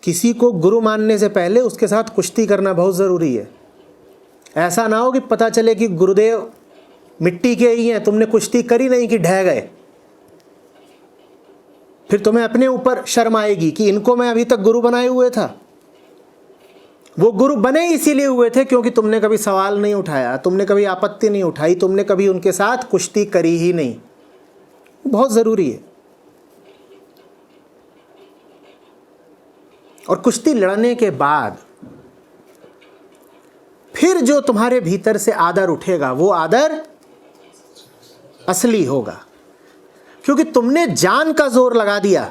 किसी को गुरु मानने से पहले उसके साथ कुश्ती करना बहुत ज़रूरी है। ऐसा ना हो कि पता चले कि गुरुदेव मिट्टी के ही हैं, तुमने कुश्ती करी नहीं कि ढह गए। फिर तुम्हें अपने ऊपर शर्म आएगी कि इनको मैं अभी तक गुरु बनाए हुए था। वो गुरु बने इसीलिए हुए थे क्योंकि तुमने कभी सवाल नहीं उठाया, तुमने कभी आपत्ति नहीं उठाई, तुमने कभी उनके साथ कुश्ती करी ही नहीं। बहुत ज़रूरी है। और कुश्ती लड़ने के बाद फिर जो तुम्हारे भीतर से आदर उठेगा वो आदर असली होगा, क्योंकि तुमने जान का जोर लगा दिया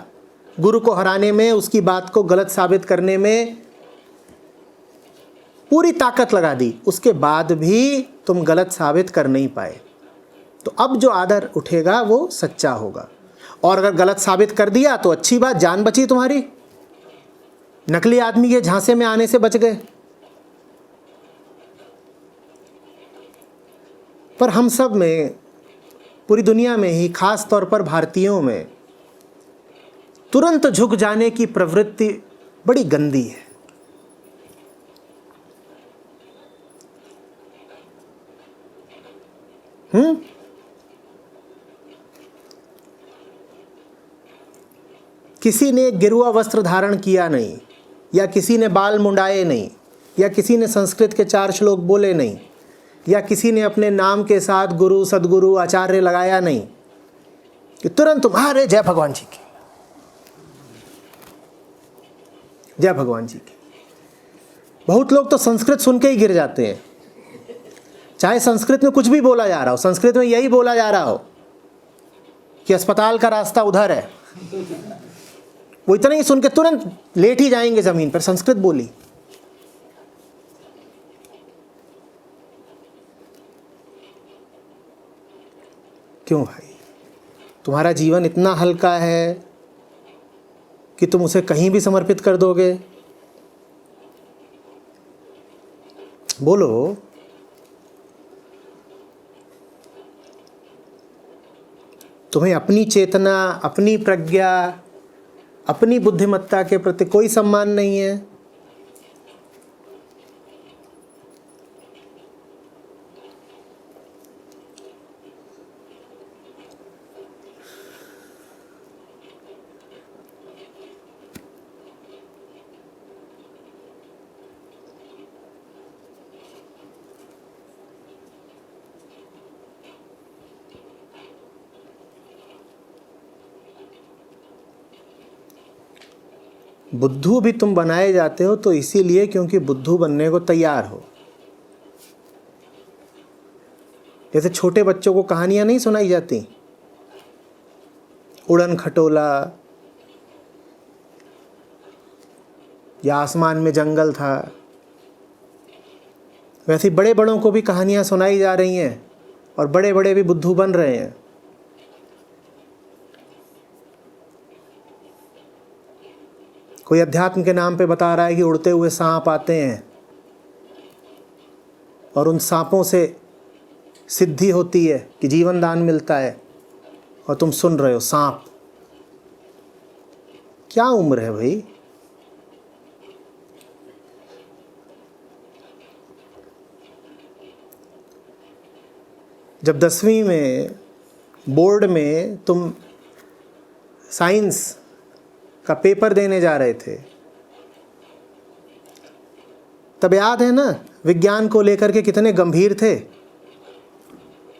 गुरु को हराने में, उसकी बात को गलत साबित करने में पूरी ताकत लगा दी, उसके बाद भी तुम गलत साबित कर नहीं पाए। तो अब जो आदर उठेगा वो सच्चा होगा। और अगर गलत साबित कर दिया तो अच्छी बात, जान बची तुम्हारी, नकली आदमी के झांसे में आने से बच गए। पर हम सब में, पूरी दुनिया में ही, खास तौर पर भारतीयों में तुरंत झुक जाने की प्रवृत्ति बड़ी गंदी है। किसी ने गिरुआ वस्त्र धारण किया नहीं, या किसी ने बाल मुंडाए नहीं, या किसी ने संस्कृत के 4 श्लोक बोले नहीं, या किसी ने अपने नाम के साथ गुरु, सदगुरु, आचार्य लगाया नहीं, कि तुरंत तुम्हारे जय भगवान जी की, जय भगवान जी की। बहुत लोग तो संस्कृत सुन के ही गिर जाते हैं, चाहे संस्कृत में कुछ भी बोला जा रहा हो, संस्कृत में यही बोला जा रहा हो कि अस्पताल का रास्ता उधर है, वो इतना ही सुन के तुरंत लेट ही जाएंगे जमीन पर, संस्कृत बोली। क्यों भाई? तुम्हारा जीवन इतना हल्का है कि तुम उसे कहीं भी समर्पित कर दोगे? बोलो। तुम्हें अपनी चेतना, अपनी प्रज्ञा, अपनी बुद्धिमत्ता के प्रति कोई सम्मान नहीं है? बुद्धू भी तुम बनाए जाते हो तो इसीलिए क्योंकि बुद्धू बनने को तैयार हो। जैसे छोटे बच्चों को कहानियां नहीं सुनाई जाती, उड़न खटोला, या आसमान में जंगल था, वैसे ही बड़े बड़ों को भी कहानियां सुनाई जा रही हैं और बड़े बड़े भी बुद्धू बन रहे हैं। कोई अध्यात्म के नाम पे बता रहा है कि उड़ते हुए सांप आते हैं और उन सांपों से सिद्धि होती है कि जीवन दान मिलता है, और तुम सुन रहे हो सांप। क्या उम्र है भाई? जब 10वीं में बोर्ड में तुम साइंस का पेपर देने जा रहे थे, तब याद है ना विज्ञान को लेकर के कितने गंभीर थे?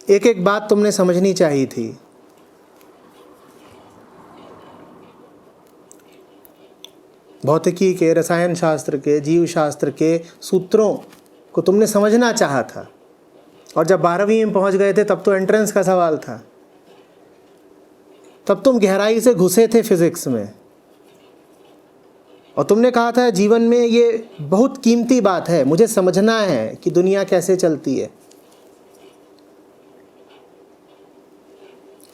एक एक बात तुमने समझनी चाहिए थी। भौतिकी के, रसायन शास्त्र के, जीव शास्त्र के सूत्रों को तुमने समझना चाहा था, और जब 12वीं में पहुंच गए थे तब तो एंट्रेंस का सवाल था, तब तुम गहराई से घुसे थे फिजिक्स में, और तुमने कहा था जीवन में ये बहुत कीमती बात है, मुझे समझना है कि दुनिया कैसे चलती है।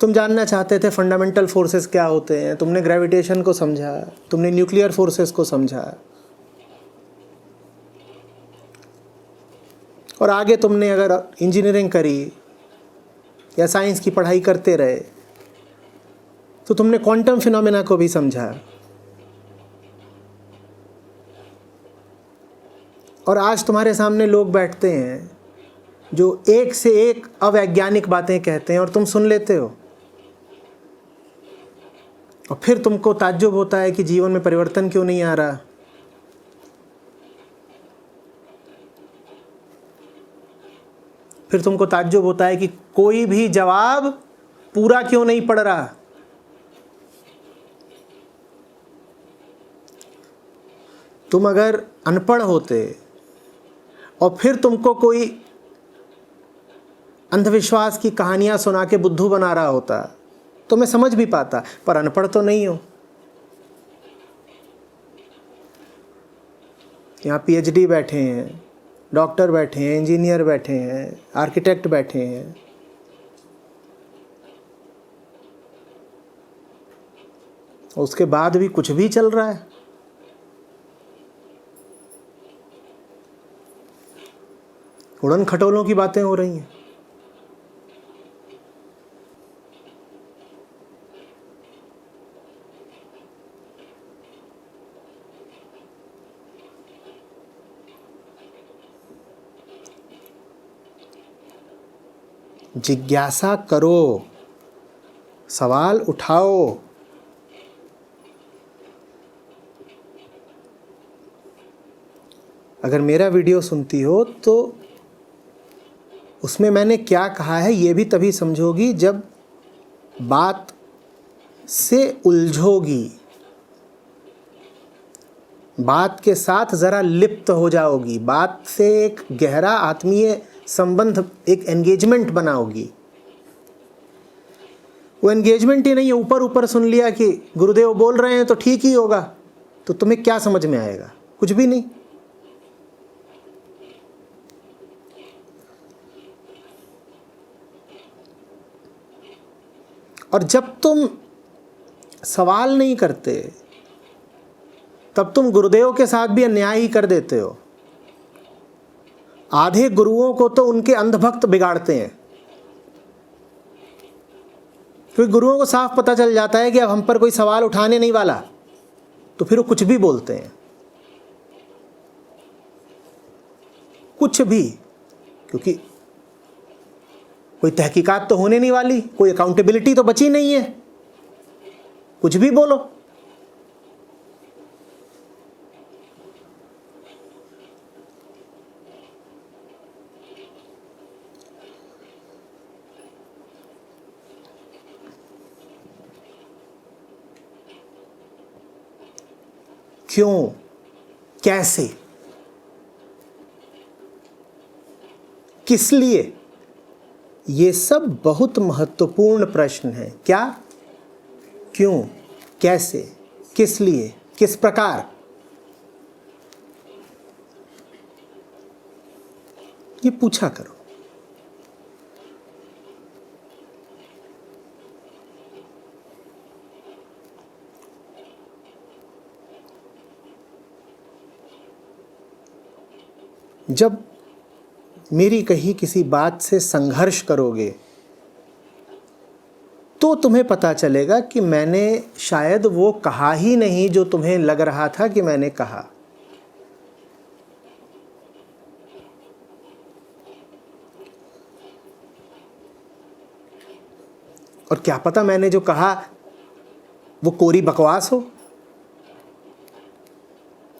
तुम जानना चाहते थे फंडामेंटल फोर्सेस क्या होते हैं, तुमने ग्रेविटेशन को समझा, तुमने न्यूक्लियर फोर्सेस को समझा, और आगे तुमने अगर इंजीनियरिंग करी या साइंस की पढ़ाई करते रहे तो तुमने क्वांटम फिनोमेना को भी समझा। और आज तुम्हारे सामने लोग बैठते हैं जो एक से एक अवैज्ञानिक बातें कहते हैं और तुम सुन लेते हो, और फिर तुमको ताज्जुब होता है कि जीवन में परिवर्तन क्यों नहीं आ रहा। फिर तुमको ताज्जुब होता है कि कोई भी जवाब पूरा क्यों नहीं पड़ रहा। तुम अगर अनपढ़ होते और फिर तुमको कोई अंधविश्वास की कहानियां सुना के बुद्धू बना रहा होता तो मैं समझ भी पाता, पर अनपढ़ तो नहीं हो। यहाँ पीएचडी बैठे हैं, डॉक्टर बैठे हैं, इंजीनियर बैठे हैं, आर्किटेक्ट बैठे हैं। उसके बाद भी कुछ भी चल रहा है। उड़न खटोलों की बातें हो रही हैं। जिज्ञासा करो, सवाल उठाओ। अगर मेरा वीडियो सुनती हो तो उसमें मैंने क्या कहा है ये भी तभी समझोगी जब बात से उलझोगी, बात के साथ ज़रा लिप्त हो जाओगी, बात से एक गहरा आत्मीय संबंध, एक एंगेजमेंट बनाओगी। वो एंगेजमेंट ही नहीं है ऊपर ऊपर सुन लिया कि गुरुदेव बोल रहे हैं तो ठीक ही होगा, तो तुम्हें क्या समझ में आएगा? कुछ भी नहीं। और जब तुम सवाल नहीं करते तब तुम गुरुदेव के साथ भी अन्याय ही कर देते हो। आधे गुरुओं को तो उनके अंधभक्त बिगाड़ते हैं, क्योंकि गुरुओं को साफ पता चल जाता है कि अब हम पर कोई सवाल उठाने नहीं वाला, तो फिर वो कुछ भी बोलते हैं, कुछ भी, क्योंकि कोई तहकीकात तो होने नहीं वाली, कोई अकाउंटेबिलिटी तो बची नहीं है, कुछ भी बोलो। क्यों, कैसे, किस लिए, ये सब बहुत महत्वपूर्ण प्रश्न है। क्या, क्यों, कैसे, किस लिए, किस प्रकार, ये पूछा करो। जब मेरी कही किसी बात से संघर्ष करोगे तो तुम्हें पता चलेगा कि मैंने शायद वो कहा ही नहीं जो तुम्हें लग रहा था कि मैंने कहा। और क्या पता मैंने जो कहा वो कोरी बकवास हो।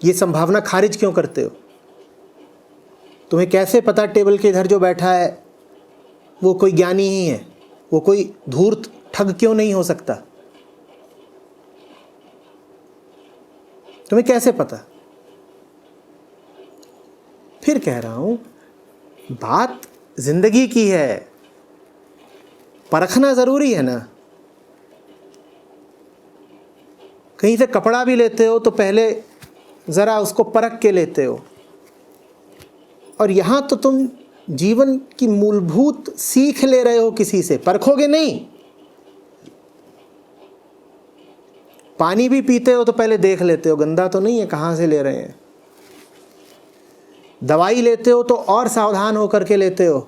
ये संभावना खारिज क्यों करते हो? तुम्हें कैसे पता टेबल के इधर जो बैठा है वो कोई ज्ञानी ही है, वो कोई धूर्त ठग क्यों नहीं हो सकता? तुम्हें कैसे पता? फिर कह रहा हूं, बात जिंदगी की है, परखना जरूरी है ना। कहीं से कपड़ा भी लेते हो तो पहले जरा उसको परख के लेते हो, और यहां तो तुम जीवन की मूलभूत सीख ले रहे हो, किसी से परखोगे नहीं। पानी भी पीते हो तो पहले देख लेते हो गंदा तो नहीं है, कहां से ले रहे हैं। दवाई लेते हो तो और सावधान होकर के लेते हो,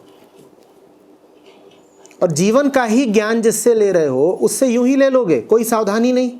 और जीवन का ही ज्ञान जिससे ले रहे हो उससे यूं ही ले लोगे, कोई सावधानी नहीं।